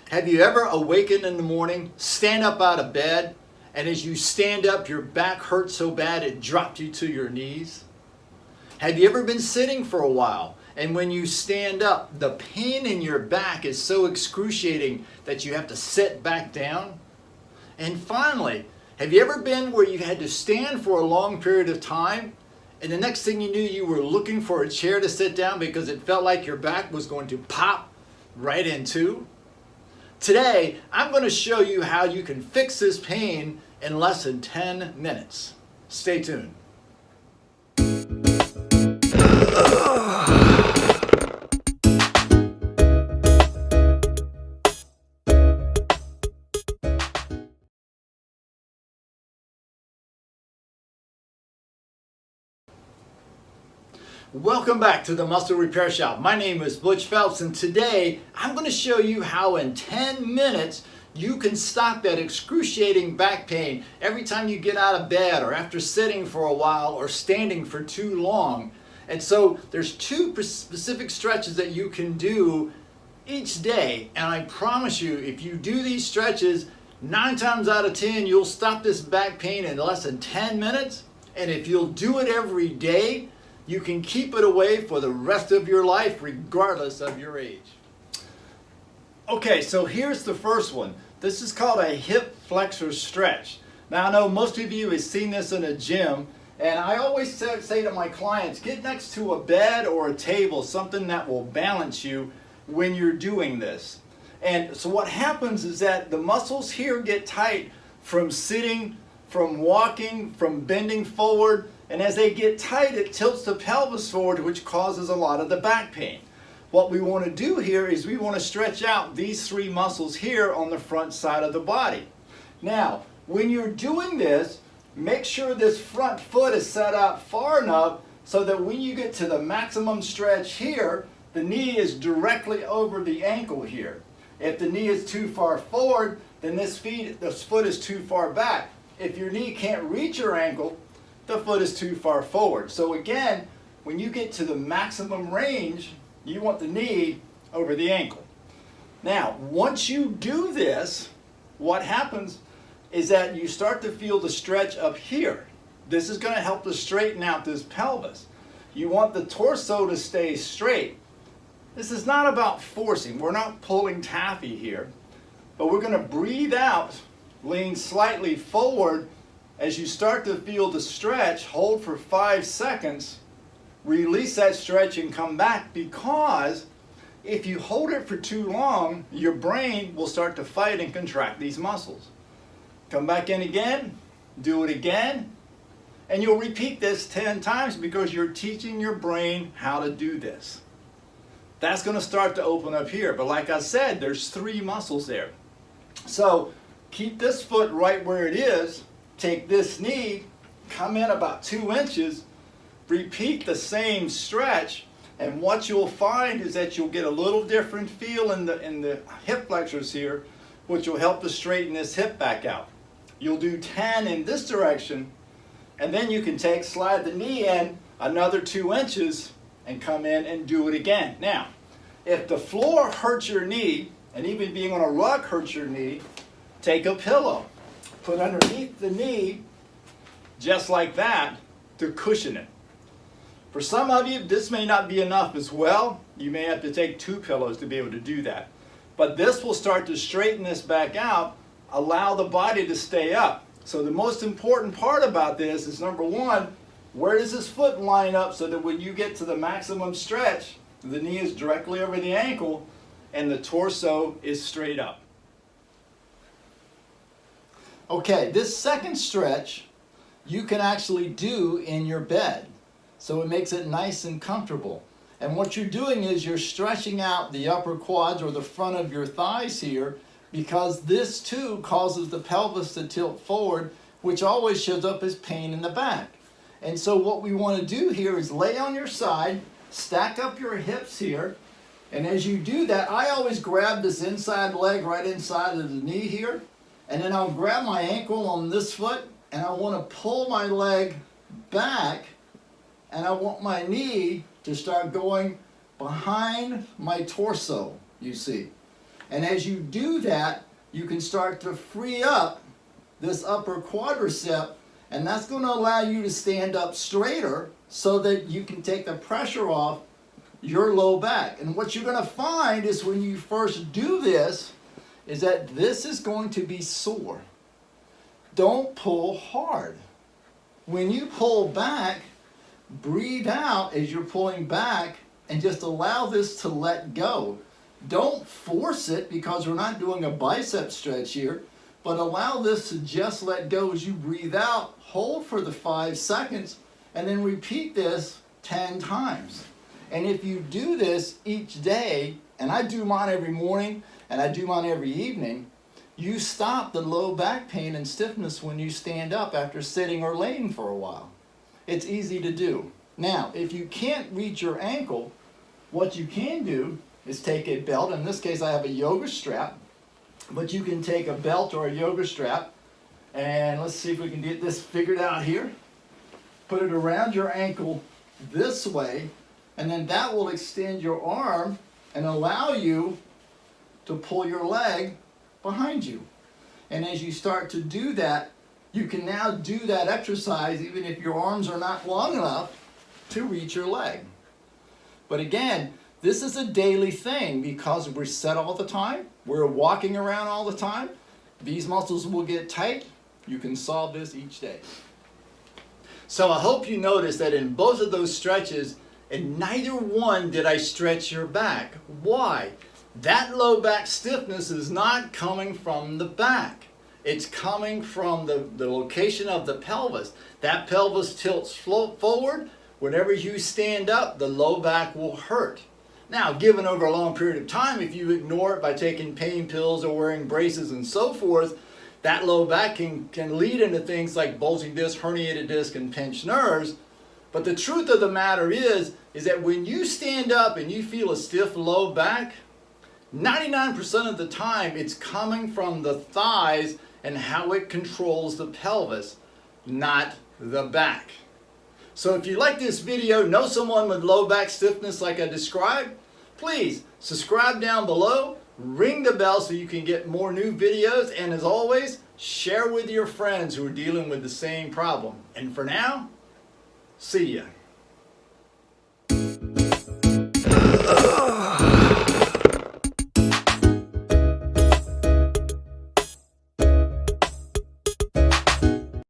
Have you ever awakened in the morning, stand up out of bed, and as you stand up, your back hurt so bad it dropped you to your knees? Have you ever been sitting for a while, and when you stand up, the pain in your back is so excruciating that you have to sit back down? And finally, have you ever been where you had to stand for a long period of time, and the next thing you knew, you were looking for a chair to sit down because it felt like your back was going to pop right in two? Today, I'm going to show you how you can fix this pain in less than 10 minutes. Stay tuned. Welcome back to the Muscle Repair Shop. My name is Butch Phelps, and today I'm going to show you how in 10 minutes you can stop that excruciating back pain every time you get out of bed or after sitting for a while or standing for too long. And so there's two specific stretches that you can do each day, and I promise you, if you do these stretches, 9 times out of 10 you'll stop this back pain in less than 10 minutes. And if you'll do it every day, you can keep it away for the rest of your life, regardless of your age. Okay, so here's the first one. This is called a hip flexor stretch. Now, I know most of you have seen this in a gym, and I always say to my clients, get next to a bed or a table, something that will balance you when you're doing this. And so what happens is that the muscles here get tight from sitting, from walking, from bending forward, and as they get tight, it tilts the pelvis forward, which causes a lot of the back pain. What we want to do here is we want to stretch out these 3 muscles here on the front side of the body. Now, when you're doing this, make sure this front foot is set out far enough so that when you get to the maximum stretch here, the knee is directly over the ankle here. If the knee is too far forward, then this foot is too far back. If your knee can't reach your ankle, the foot is too far forward. So again, when you get to the maximum range, you want the knee over the ankle. Now, once you do this, what happens is that you start to feel the stretch up here. This is going to help to straighten out this pelvis. You want the torso to stay straight. This is not about forcing. We're not pulling taffy here, but we're going to breathe out, lean slightly forward. As you start to feel the stretch, hold for 5 seconds, release that stretch and come back, because if you hold it for too long, your brain will start to fight and contract these muscles. Come back in again, do it again, and you'll repeat this 10 times because you're teaching your brain how to do this. That's going to start to open up here, but like I said, there's 3 muscles there. So keep this foot right where it is. Take this knee, come in about 2 inches, repeat the same stretch, and what you'll find is that you'll get a little different feel in the hip flexors here, which will help to straighten this hip back out. You'll do 10 in this direction, and then you can slide the knee in another 2 inches and come in and do it again. Now, if the floor hurts your knee, and even being on a rug hurts your knee, take a pillow. Put underneath the knee, just like that, to cushion it. For some of you, this may not be enough as well. You may have to take 2 pillows to be able to do that. But this will start to straighten this back out, allow the body to stay up. So the most important part about this is, number 1, where does this foot line up so that when you get to the maximum stretch, the knee is directly over the ankle and the torso is straight up. Okay, this second stretch you can actually do in your bed, so it makes it nice and comfortable. And what you're doing is you're stretching out the upper quads or the front of your thighs here, because this too causes the pelvis to tilt forward, which always shows up as pain in the back. And so what we want to do here is lay on your side, stack up your hips here, and as you do that, I always grab this inside leg right inside of the knee here. And then I'll grab my ankle on this foot, and I want to pull my leg back, and I want my knee to start going behind my torso, you see. And as you do that, you can start to free up this upper quadricep, and that's going to allow you to stand up straighter so that you can take the pressure off your low back. And what you're going to find is when you first do this, is that this is going to be sore. Don't pull hard. When you pull back, breathe out as you're pulling back and just allow this to let go. Don't force it because we're not doing a bicep stretch here, but allow this to just let go as you breathe out, hold for the 5 seconds, and then repeat this 10 times. And if you do this each day, and I do mine every morning and I do mine every evening, you stop the low back pain and stiffness when you stand up after sitting or laying for a while. It's easy to do. Now, if you can't reach your ankle, what you can do is take a belt. In this case, I have a yoga strap, but you can take a belt or a yoga strap, and let's see if we can get this figured out here. Put it around your ankle this way, and then that will extend your arm and allow you to pull your leg behind you. And as you start to do that, you can now do that exercise even if your arms are not long enough to reach your leg. But again, this is a daily thing because we're set all the time, we're walking around all the time, these muscles will get tight. You can solve this each day. So I hope you noticed that in both of those stretches, in neither one did I stretch your back. Why? That low back stiffness is not coming from the back. It's coming from the location of the pelvis. That pelvis tilts forward. Whenever you stand up, the low back will hurt. Now, given over a long period of time, if you ignore it by taking pain pills or wearing braces and so forth, that low back can lead into things like bulging disc, herniated disc, and pinched nerves. But the truth of the matter is that when you stand up and you feel a stiff low back, 99% of the time it's coming from the thighs and how it controls the pelvis, not the back. So if you like this video, know someone with low back stiffness like I described, please subscribe down below, ring the bell so you can get more new videos, and as always, share with your friends who are dealing with the same problem. And for now, see ya.